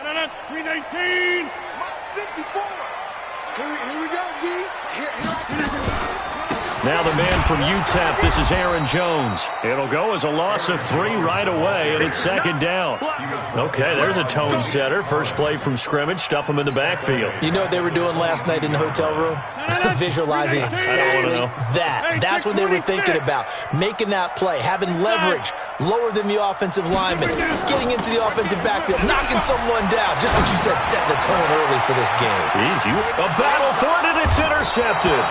319. 54. Here we go, D. Now the man from UTEP, this is Aaron Jones. It'll go as a loss of 3 right away, and it's second down. Okay, there's a tone setter. First play from scrimmage, stuff him in the backfield. You know what they were doing last night in the hotel room? Visualizing exactly that. That's what they were thinking about. Making that play, having leverage, lower than the offensive lineman, getting into the offensive backfield, knocking someone down. Just what you said, set the tone early for this game. Jeez, a battle for it, and it's intercepted.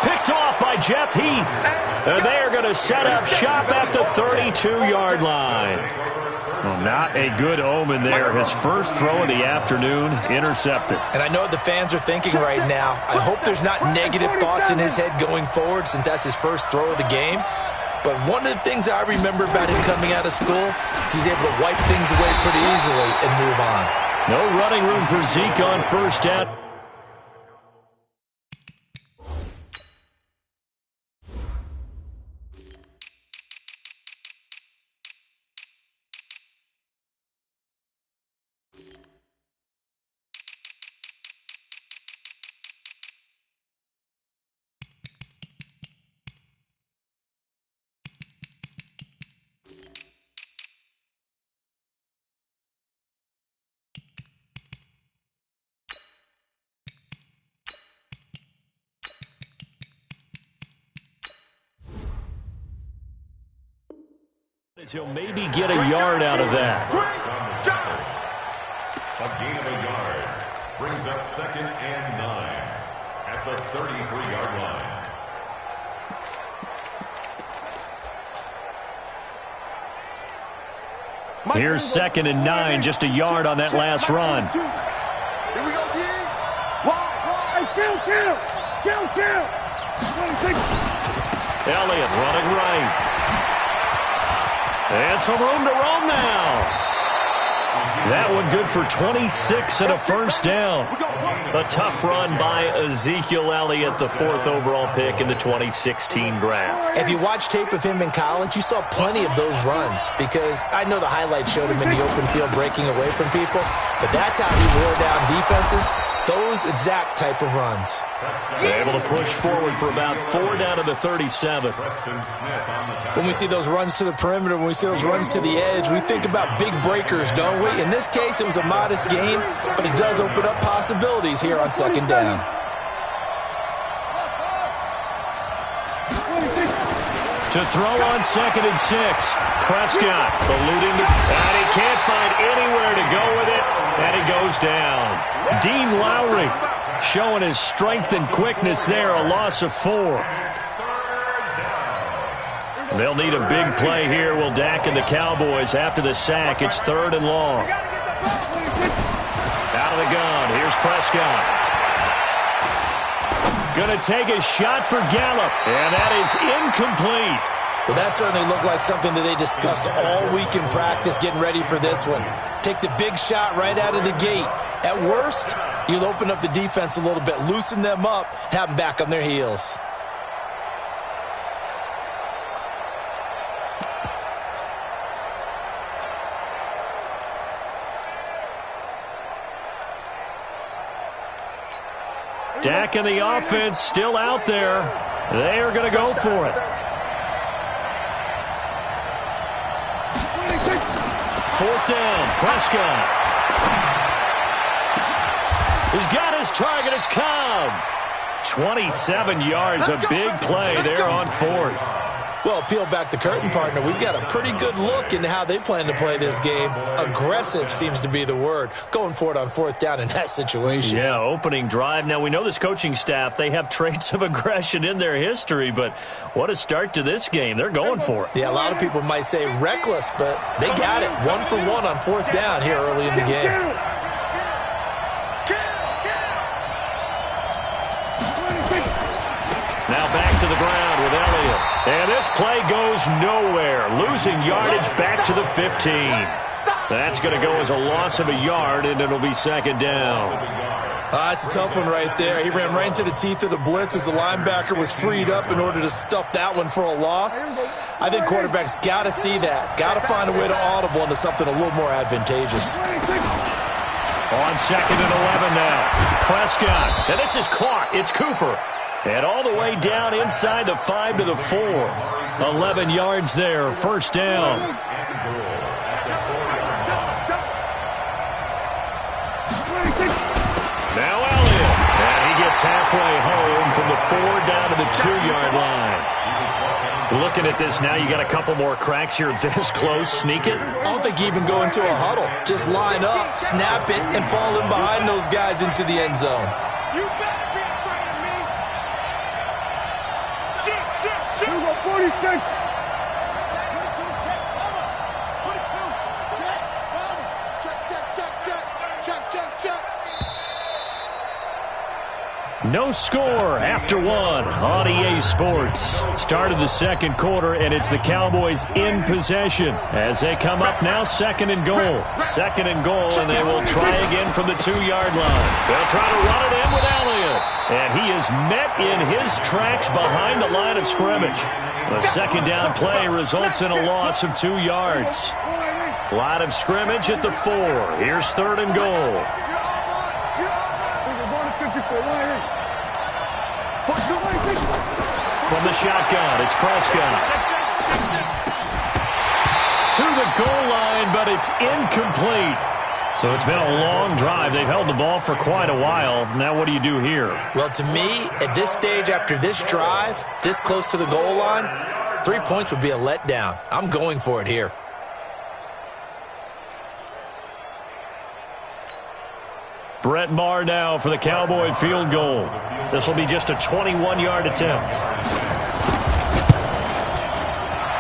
Picked off by Jeff Heath. And they are going to set up shop at the 32-yard line. Well, not a good omen there. His first throw of the afternoon, intercepted. And I know what the fans are thinking right now. I hope there's not negative thoughts in his head going forward since that's his first throw of the game. But one of the things I remember about him coming out of school is he's able to wipe things away pretty easily and move on. No running room for Zeke on first down. He'll maybe get a yard out of that. A gain of a yard brings up 2nd and 9 at the 33-yard line. Here's 2nd and 9, just a yard on that last run. Here we go, D. Wide. Kill. 26. Elliott running right. And some room to roam now. That one good for 26 and a first down. A tough run by Ezekiel Elliott, the 4th overall pick in the 2016 draft. If you watch tape of him in college, you saw plenty of those runs because I know the highlights showed him in the open field breaking away from people, but that's how he wore down defenses, those exact type of runs. They're able to push forward for about 4 down to the 37. When we see those runs to the perimeter, when we see those runs to the edge, we think about big breakers, don't we? In this case, it was a modest gain, but it does open up possibilities here on 2nd down. To throw on 2nd and 6. Prescott eluding the... And he can't find anywhere to go with it, and he goes down. Dean Lowry showing his strength and quickness there, a loss of 4. They'll need a big play here. Will Dak and the Cowboys after the sack. It's 3rd and long. Out of the gun. Here's Prescott. Going to take a shot for Gallup, and that is incomplete. Well, that certainly looked like something that they discussed all week in practice getting ready for this one. Take the big shot right out of the gate. At worst, you'll open up the defense a little bit, loosen them up, and have them back on their heels. Dak and the offense still out there. They are going to go for it. 4th down, Prescott. He's got his target. It's Cobb. 27 yards, a big play there on 4th. Well, peel back the curtain, partner. We've got a pretty good look into how they plan to play this game. Aggressive seems to be the word. Going for it on 4th down in that situation. Yeah, opening drive. Now, we know this coaching staff, they have traits of aggression in their history, but what a start to this game. They're going for it. Yeah, a lot of people might say reckless, but they got it. 1 for 1 on 4th down here early in the game. Now back to the ground with Elliott. And this play goes nowhere. Losing yardage back to the 15. That's going to go as a loss of a yard, and it'll be 2nd down. That's a tough one right there. He ran right into the teeth of the blitz as the linebacker was freed up in order to stuff that one for a loss. I think quarterbacks got to see that. Got to find a way to audible into something a little more advantageous. On 2nd and 11 now. Prescott. And this is caught. It's Cooper. And all the way down inside the 5 to the 4. 11 yards there. First down. Now Elliott. And he gets halfway home from the 4 down to the 2-yard line. Looking at this now, you got a couple more cracks here this close. Sneak it? I don't think you even go into a huddle. Just line up, snap it, and fall in behind those guys into the end zone. You better be afraid of me. Shoot. 46. 22. Check. No score after 1 on EA Sports. Start of the second quarter, and it's the Cowboys in possession as they come up now 2nd and goal. 2nd and goal, and they will try again from the 2-yard line. They'll try to run it in with Elliott, and he is met in his tracks behind the line of scrimmage. The second down play results in a loss of 2 yards. Line of scrimmage at the 4. Here's 3rd and goal. From the shotgun, it's Prescott. To the goal line, but it's incomplete. So it's been a long drive. They've held the ball for quite a while. Now what do you do here? Well, to me, at this stage after this drive, this close to the goal line, 3 points would be a letdown. I'm going for it here. Brett Maher now for the Cowboy field goal. This will be just a 21-yard attempt.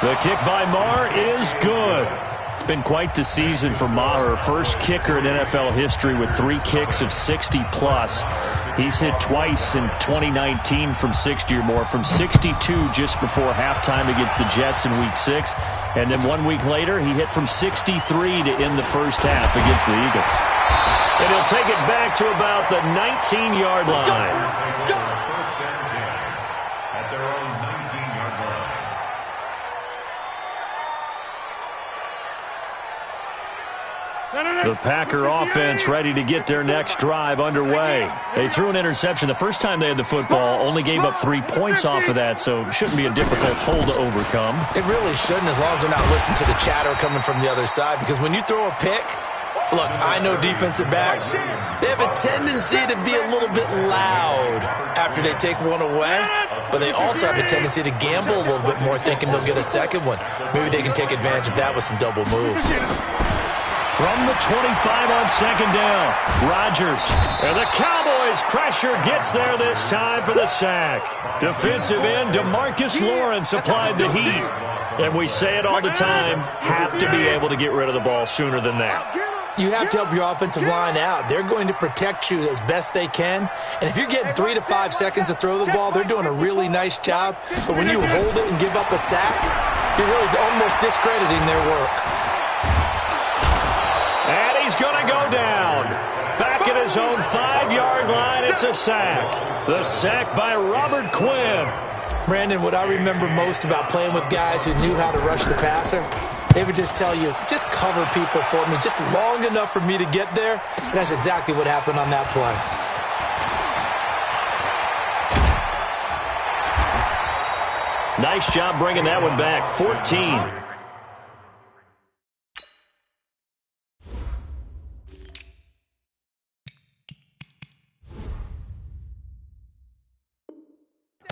The kick by Maher is good. It's been quite the season for Maher. First kicker in NFL history with 3 kicks of 60-plus. He's hit twice in 2019 from 60 or more, from 62 just before halftime against the Jets in Week 6. And then 1 week later, he hit from 63 to end the first half against the Eagles. And he'll take it back to about the 19-yard line. First and 10 at their own 19-yard line. The Packer offense ready to get their next drive underway. They threw an interception the first time they had the football, only gave up 3 points off of that, so it shouldn't be a difficult hole to overcome. It really shouldn't, as long as they're not listening to the chatter coming from the other side, because when you throw a pick, look, I know defensive backs, they have a tendency to be a little bit loud after they take one away, but they also have a tendency to gamble a little bit more, thinking they'll get a second one. Maybe they can take advantage of that with some double moves. From the 25 on 2nd down, Rodgers. And the Cowboys' pressure gets there this time for the sack. Defensive end DeMarcus Lawrence applied the heat. And we say it all the time, have to be able to get rid of the ball sooner than that. You have to help your offensive line out. They're going to protect you as best they can. And if you're getting 3 to 5 seconds to throw the ball, they're doing a really nice job. But when you hold it and give up a sack, you're really almost discrediting their work. And he's going to go down. Back at his own 5-yard line, it's a sack. The sack by Robert Quinn. Brandon, what I remember most about playing with guys who knew how to rush the passer, they would just tell you, just cover people for me, just long enough for me to get there. And that's exactly what happened on that play. Nice job bringing that one back. 14.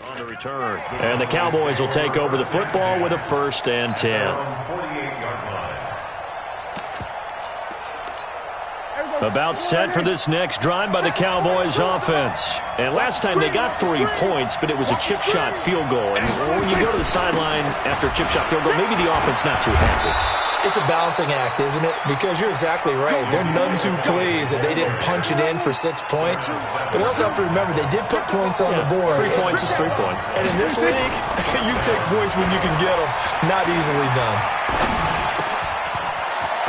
On the return. And the Cowboys will take over the football with a 1st and 10. 48-yard line. About set for this next drive by the Cowboys offense. And last time they got 3 points, but it was a chip shot field goal. And when you go to the sideline after a chip shot field goal, maybe the offense not too happy. It's a balancing act, isn't it? Because you're exactly right. They're none too pleased that they didn't punch it in for 6 points. But you also have to remember, they did put points on the board. 3 points is 3 points. And in this league, you take points when you can get them. Not easily done.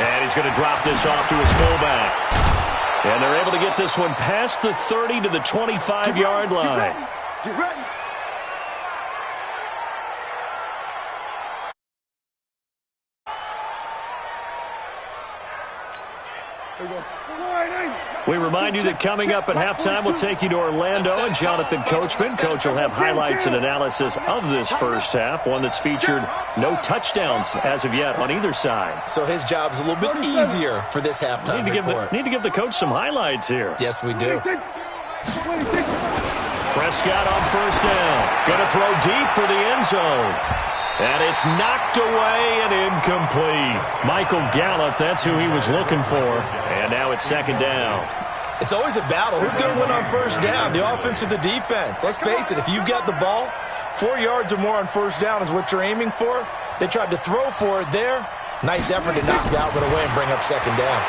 And he's going to drop this off to his fullback. And they're able to get this one past the 30 to the 25-yard line. Get ready. We remind you that coming up at halftime, we'll take you to Orlando and Jonathan Coachman. Coach will have highlights and analysis of this first half, one that's featured no touchdowns as of yet on either side. So his job's a little bit easier for this halftime report. Need to give the coach some highlights here. Yes, we do. Prescott on first down. Going to throw deep for the end zone. And it's knocked away and incomplete. Michael Gallup, that's who he was looking for. And now it's second down. It's always a battle. Who's going to win on first down, the offense or the defense? Let's face it, if you've got the ball, 4 yards or more on first down is what you're aiming for. They tried to throw for it there. Nice effort to knock Gallup away and bring up second down.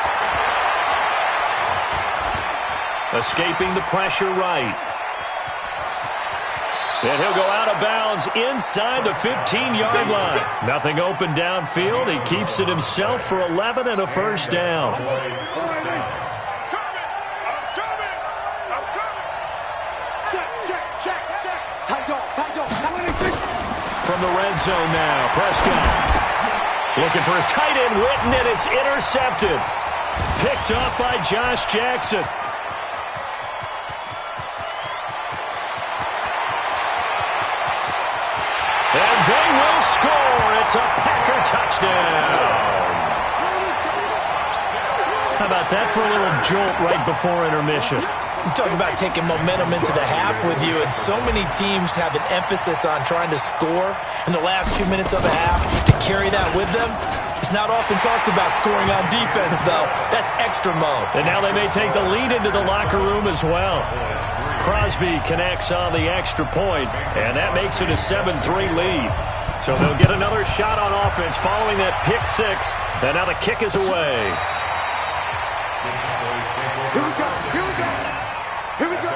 Escaping the pressure right. And he'll go out of bounds inside the 15-yard line. Nothing open downfield. He keeps it himself for 11 and a first down. From the red zone now, Prescott. Looking for his tight end, Witten, and it's intercepted. Picked up by Josh Jackson. And they will score. It's a Packer touchdown. How about that for a little jolt right before intermission? You talk about taking momentum into the half with you, and so many teams have an emphasis on trying to score in the last 2 minutes of a half to carry that with them. It's not often talked about scoring on defense, though. That's extra mode. And now they may take the lead into the locker room as well. Crosby connects on the extra point, and that makes it a 7-3 lead. So they'll get another shot on offense following that pick six, and now the kick is away. Here we go. Here we go. Here we go.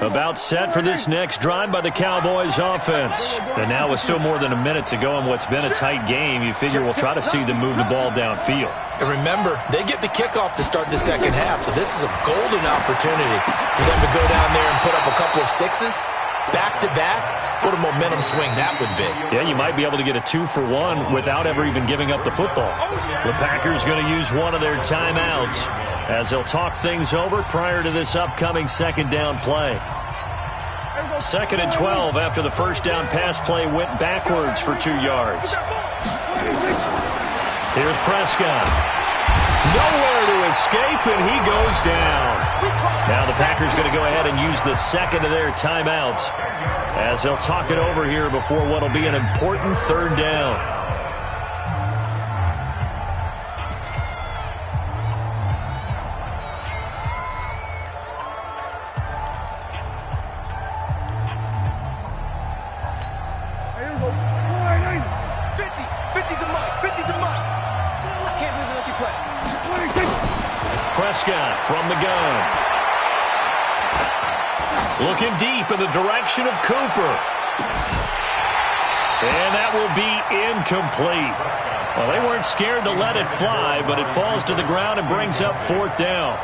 About set for this next drive by the Cowboys offense. And now with still more than a minute to go in what's been a tight game, you figure we'll try to see them move the ball downfield. And remember, they get the kickoff to start the second half, so this is a golden opportunity for them to go down there and put up a couple of sixes back-to-back. What a momentum swing that would be. Yeah, you might be able to get a 2-for-1 without ever even giving up the football. The Packers going to use one of their timeouts as they'll talk things over prior to this upcoming second down play. 2nd and 12 after the first down pass play went backwards for 2 yards. Here's Prescott. Nowhere to escape, and he goes down. Now the Packers going to go ahead and use the second of their timeouts as they'll talk it over here before what will be an important third down. Prescott from the gun. Looking deep in the direction of Cooper. And that will be incomplete. Well, they weren't scared to let it fly, but it falls to the ground and brings up fourth down.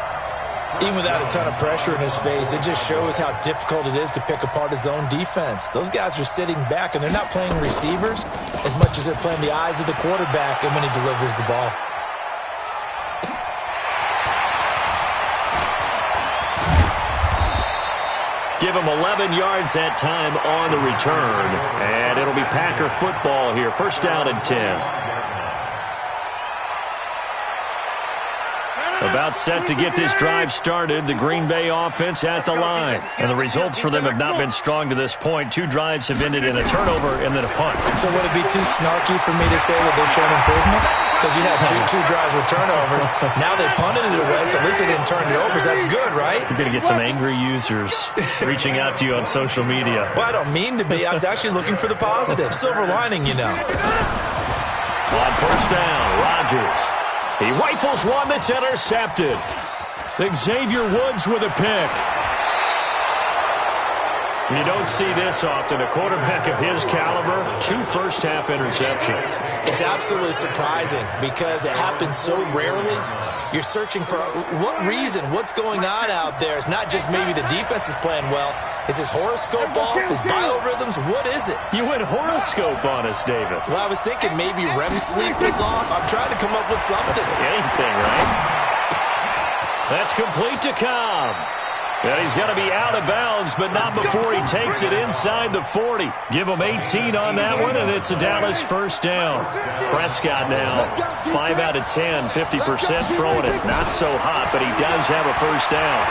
Even without a ton of pressure in his face, it just shows how difficult it is to pick apart his own defense. Those guys are sitting back, and they're not playing receivers as much as they're playing the eyes of the quarterback and when he delivers the ball. Give him 11 yards that time on the return. And it'll be Packer football here. First down and 10. About set to get this drive started, the Green Bay offense at the line. And the results for them have not been strong to this point. 2 drives have ended in a turnover and then a punt. So would it be too snarky for me to say that they've shown improvement? Because you had two drives with turnovers. Now they punted it away, so at least they didn't turn it over. So that's good, right? You're going to get some angry users reaching out to you on social media. Well, I don't mean to be. I was actually looking for the positive. Silver lining, you know. On first down, Rodgers. He rifles one that's intercepted. Xavier Woods with a pick. You don't see this often. A quarterback of his caliber, 2 first-half interceptions. It's absolutely surprising because it happens so rarely. You're searching for what reason, what's going on out there. It's not just maybe the defense is playing well. Is his horoscope off? His biorhythms? What is it? You went horoscope on us, David. Well, I was thinking maybe REM sleep is off. I'm trying to come up with something. Anything, right? That's complete to Cobb. And he's going to be out of bounds, but not before he takes it inside the 40. Give him 18 on that one, and it's a Dallas first down. Prescott now, 5 out of 10, 50% throwing it. Not so hot, but he does have a first down.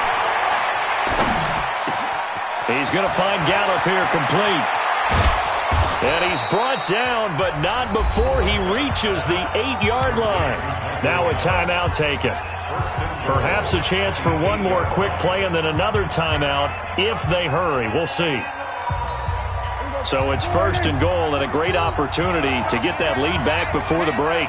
He's going to find Gallup here complete. And he's brought down, but not before he reaches the 8-yard line. Now a timeout taken. Perhaps a chance for one more quick play and then another timeout if they hurry. We'll see. So it's 1st and goal and a great opportunity to get that lead back before the break.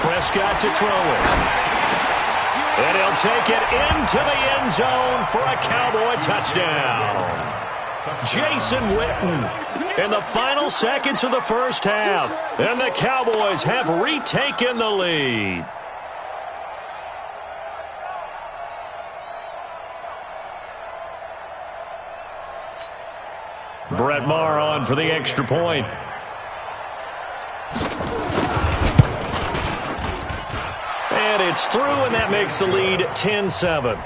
Prescott to throw it. And he'll take it into the end zone for a Cowboy touchdown. Jason Witten in the final seconds of the first half. And the Cowboys have retaken the lead. Brett Maher on for the extra point. And it's through, and that makes the lead 10-7.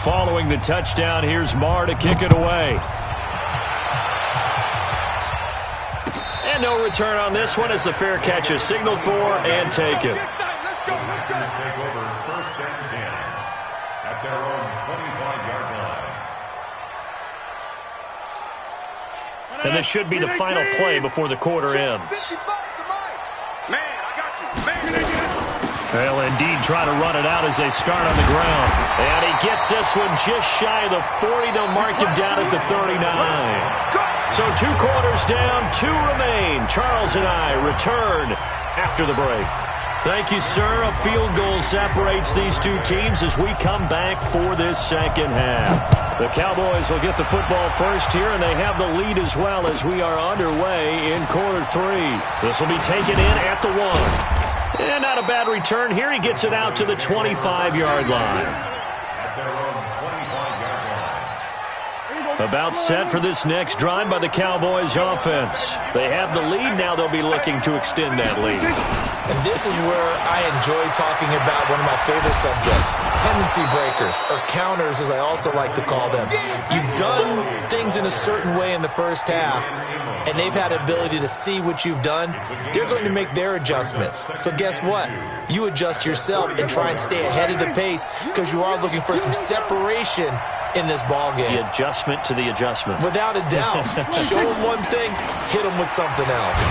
Following the touchdown, here's Maher to kick it away. And no return on this one as the fair catch is signaled for and taken. Take over 1st and 10 at their own 25-yard line. And this should be the final play before the quarter ends. They'll indeed try to run it out as they start on the ground. And he gets this one just shy of the 40. They'll mark him down at the 39. So 2 quarters down, 2 remain. Charles and I return after the break. Thank you, sir. A field goal separates these 2 teams as we come back for this second half. The Cowboys will get the football first here, and they have the lead as well as we are underway in quarter 3. This will be taken in at the 1. And not a bad return here. He gets it out to the 25-yard line. About set for this next drive by the Cowboys offense. They have the lead. Now they'll be looking to extend that lead. And this is where I enjoy talking about one of my favorite subjects, tendency breakers, or counters as I also like to call them. You've done things in a certain way in the first half, and they've had an ability to see what you've done. They're going to make their adjustments. So guess what? You adjust yourself and try and stay ahead of the pace because you are looking for some separation in this ball game. The adjustment to the adjustment. Without a doubt. Show them one thing, hit them with something else.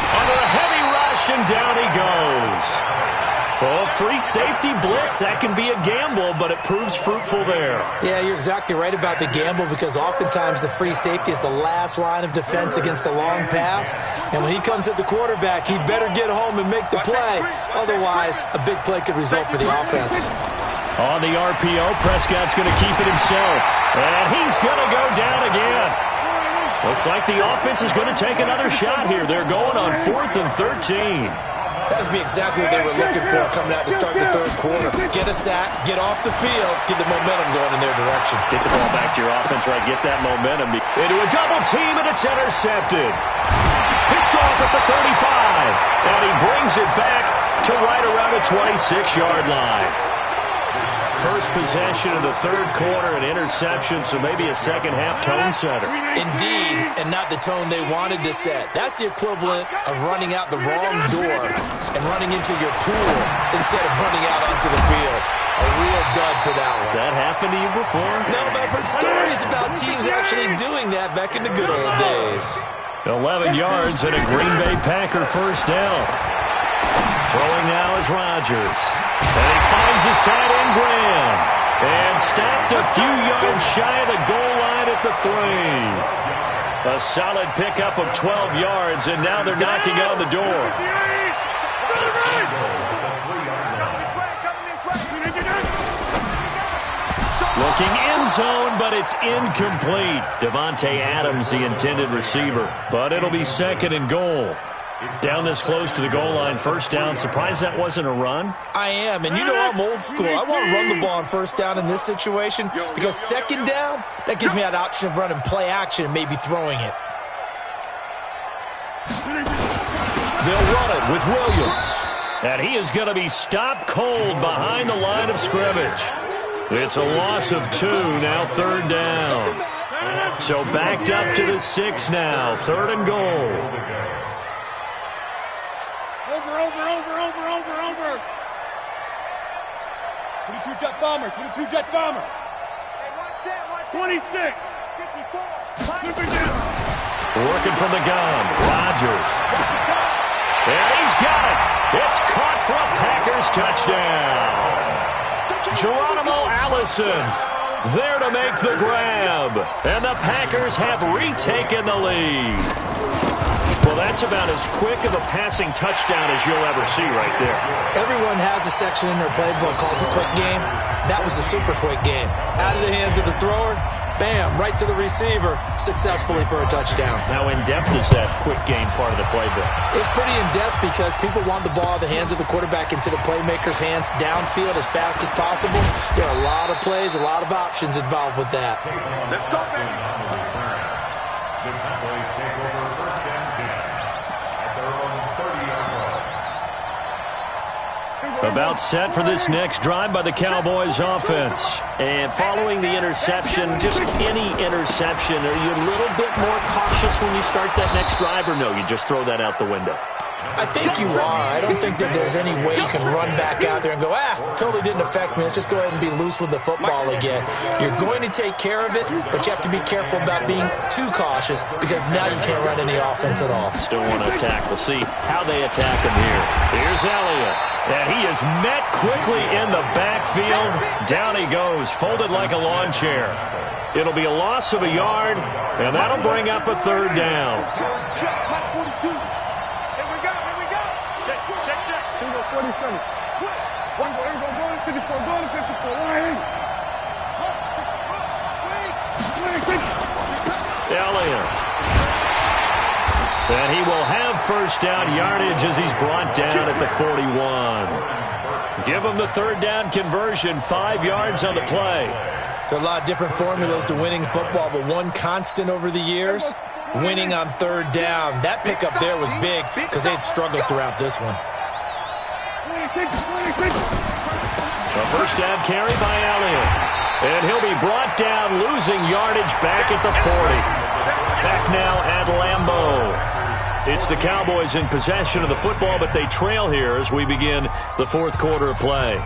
Under a heavy rush, and down he goes. Well, free safety blitz, that can be a gamble, but it proves fruitful there. Yeah, you're exactly right about the gamble because oftentimes the free safety is the last line of defense against a long pass. And when he comes at the quarterback, he'd better get home and make the play. Otherwise, a big play could result for the offense. On the RPO, Prescott's going to keep it himself. And he's going to go down again. Looks like the offense is going to take another shot here. They're going on 4th and 13. That would be exactly what they were looking for coming out to start the 3rd quarter. Get a sack, get off the field, get the momentum going in their direction. Get the ball back to your offense, right? Get that momentum into a double team, and it's intercepted. Picked off at the 35. And he brings it back to right around the 26-yard line. First possession of the 3rd quarter, an interception, so maybe a second-half tone setter. Indeed, and not the tone they wanted to set. That's the equivalent of running out the wrong door and running into your pool instead of running out onto the field. A real dud for that one. Has that happened to you before? No, but I've heard stories about teams actually doing that back in the good old days. 11 yards and a Green Bay Packer first down. Throwing now is Rodgers. And he finds his tight end, Graham. And stopped a few yards shy of the goal line at the 3. A solid pickup of 12 yards, and now they're knocking on the door. Looking end zone, but it's incomplete. Devontae Adams, the intended receiver. But it'll be second and goal. Down this close to the goal line, first down. Surprised that wasn't a run? I am, and you know I'm old school. I want to run the ball on first down in this situation because second down, that gives me that option of running play action and maybe throwing it. They'll run it with Williams. And he is going to be stopped cold behind the line of scrimmage. It's a loss of 2, now third down. So backed up to the 6 now, third and goal. Over. 22 jet bomber. 26. 54. Working from the gun, Rodgers. And he's got it. It's caught for a Packers touchdown. Geronimo Allison there to make the grab. And the Packers have retaken the lead. Well, that's about as quick of a passing touchdown as you'll ever see right there. Everyone has a section in their playbook called the quick game. That was a super quick game. Out of the hands of the thrower, bam, right to the receiver, successfully for a touchdown. How in-depth is that quick game part of the playbook? It's pretty in-depth because people want the ball in the hands of the quarterback into the playmaker's hands downfield as fast as possible. There are a lot of plays, a lot of options involved with that. Let's go, baby. The Cowboys take over first and 10 at their own 30-yard line. About set for this next drive by the Cowboys offense. And following the interception, just any interception, are you a little bit more cautious when you start that next drive, or no, you just throw that out the window? I think you are. I don't think that there's any way you can run back out there and go, totally didn't affect me. Let's just go ahead and be loose with the football again. You're going to take care of it, but you have to be careful about being too cautious because now you can't run any offense at all. Still want to attack. We'll see how they attack him here. Here's Elliott. And he is met quickly in the backfield. Down he goes, folded like a lawn chair. It'll be a loss of a yard, and that'll bring up a third down. Elliott. And he will have first down yardage as he's brought down at the 41. Give him the third down conversion, 5 yards on the play. There are a lot of different formulas to winning football, but one constant over the years, winning on third down. That pickup there was big because they'd struggled throughout this one. A first down carry by Elliott. And he'll be brought down, losing yardage back at the 40. Back now at Lambeau. It's the Cowboys in possession of the football, but they trail here as we begin the fourth quarter of play.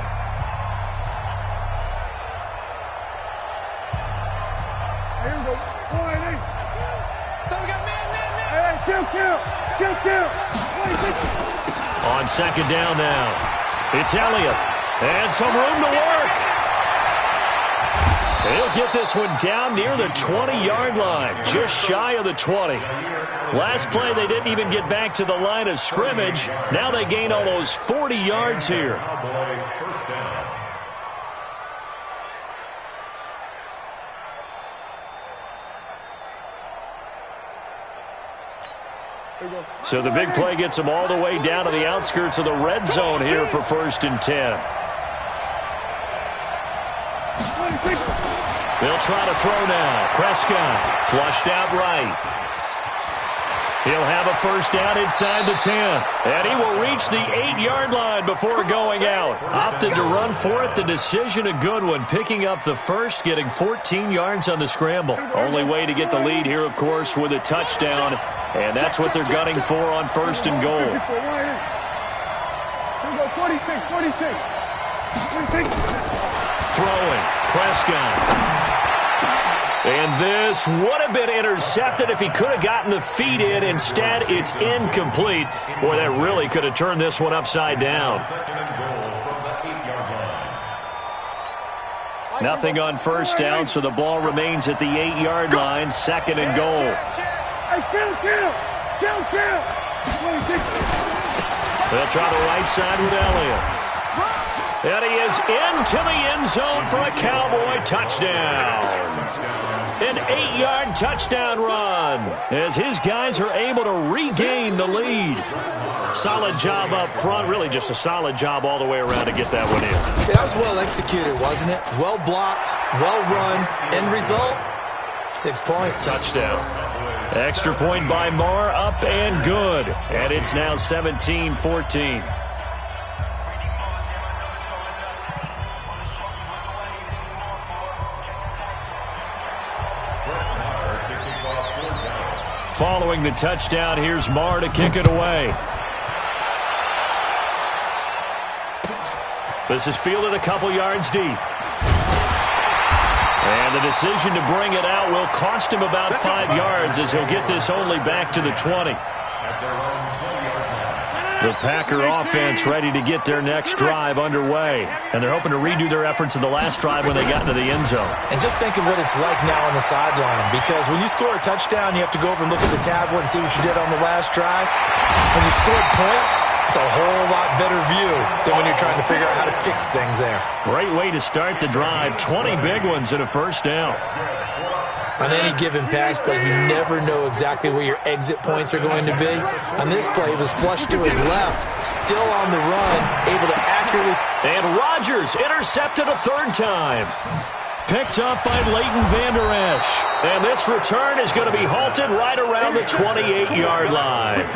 On second down now, it's Elliott. And some room to work. He'll get this one down near the 20-yard line, just shy of the 20. Last play, they didn't even get back to the line of scrimmage. Now they gain almost 40 yards here. First down. So the big play gets them all the way down to the outskirts of the red zone here for first and 10. They'll try to throw now. Prescott flushed out right. He'll have a first down inside the 10. And he will reach the 8-yard line before going out. Opted to run for it. The decision a good one. Picking up the first, getting 14 yards on the scramble. Only way to get the lead here, of course, with a touchdown. And that's what they're gunning for on first and goal. 46. Throwing. Prescott. And this would have been intercepted if he could have gotten the feet in. Instead, it's incomplete. Boy, that really could have turned this one upside down. Nothing on first down, so the ball remains at the 8-yard line. 2nd and goal. They'll try the right side with Elliott. And he is into the end zone for a Cowboy touchdown. An 8-yard touchdown run as his guys are able to regain the lead. Solid job up front. Really just a solid job all the way around to get that one in. Yeah, that was well executed, wasn't it? Well blocked, well run. End result, 6 points. Touchdown. Extra point by Marr, up and good. And it's now 17-14. Following the touchdown, here's Marr to kick it away. This is fielded a couple yards deep. And the decision to bring it out will cost him about 5 yards as he'll get this only back to the 20. The Packer offense ready to get their next drive underway. And they're hoping to redo their efforts in the last drive when they got into the end zone. And just think of what it's like now on the sideline, because when you score a touchdown, you have to go over and look at the tablet and see what you did on the last drive. When you scored points, it's a whole lot better view than when you're trying to figure out how to fix things there. Great way to start the drive. 20 big ones and a first down. On any given pass play, you never know exactly where your exit points are going to be. On this play, it was flushed to his left, still on the run, able to accurately... And Rodgers intercepted a 3rd time. Picked up by Leighton Vander Esch. And this return is going to be halted right around the 28-yard line.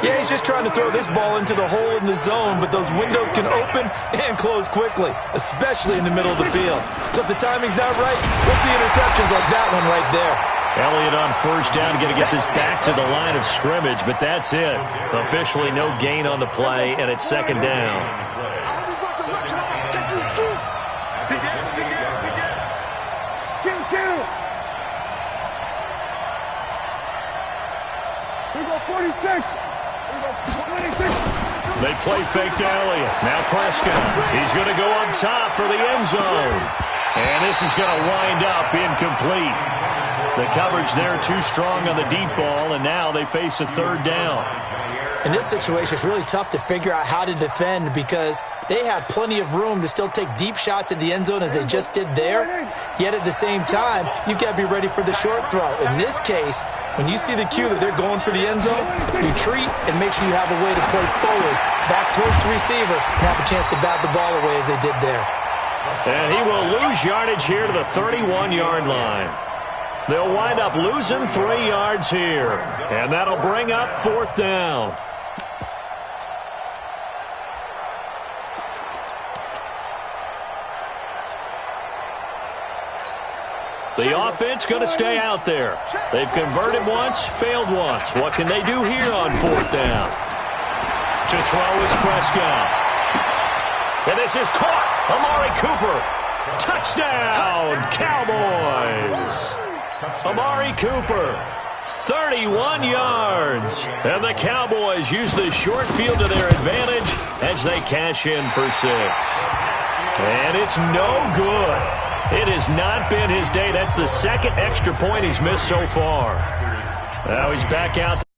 Yeah, he's just trying to throw this ball into the hole in the zone, but those windows can open and close quickly, especially in the middle of the field. So if the timing's not right, we'll see interceptions like that one right there. Elliott on first down, going to get this back to the line of scrimmage, but that's it. Officially no gain on the play, and it's 2nd down. We go 46. They play fake to Elliott. Now Prescott. He's going to go up top for the end zone. And this is going to wind up incomplete. The coverage there too strong on the deep ball, and now they face a 3rd down. In this situation, it's really tough to figure out how to defend because they have plenty of room to still take deep shots at the end zone as they just did there. Yet at the same time, you've got to be ready for the short throw. In this case, when you see the cue that they're going for the end zone, retreat and make sure you have a way to play forward, back towards the receiver, and have a chance to bat the ball away as they did there. And he will lose yardage here to the 31-yard line. They'll wind up losing 3 yards here. And that'll bring up 4th down. The offense going to stay out there. They've converted once, failed once. What can they do here on 4th down? To throw is Prescott. And this is caught. Amari Cooper. Touchdown, Cowboys. Amari Cooper, 31 yards. And the Cowboys use the short field to their advantage as they cash in for 6. And it's no good. It has not been his day. That's the 2nd extra point he's missed so far. Now he's back out.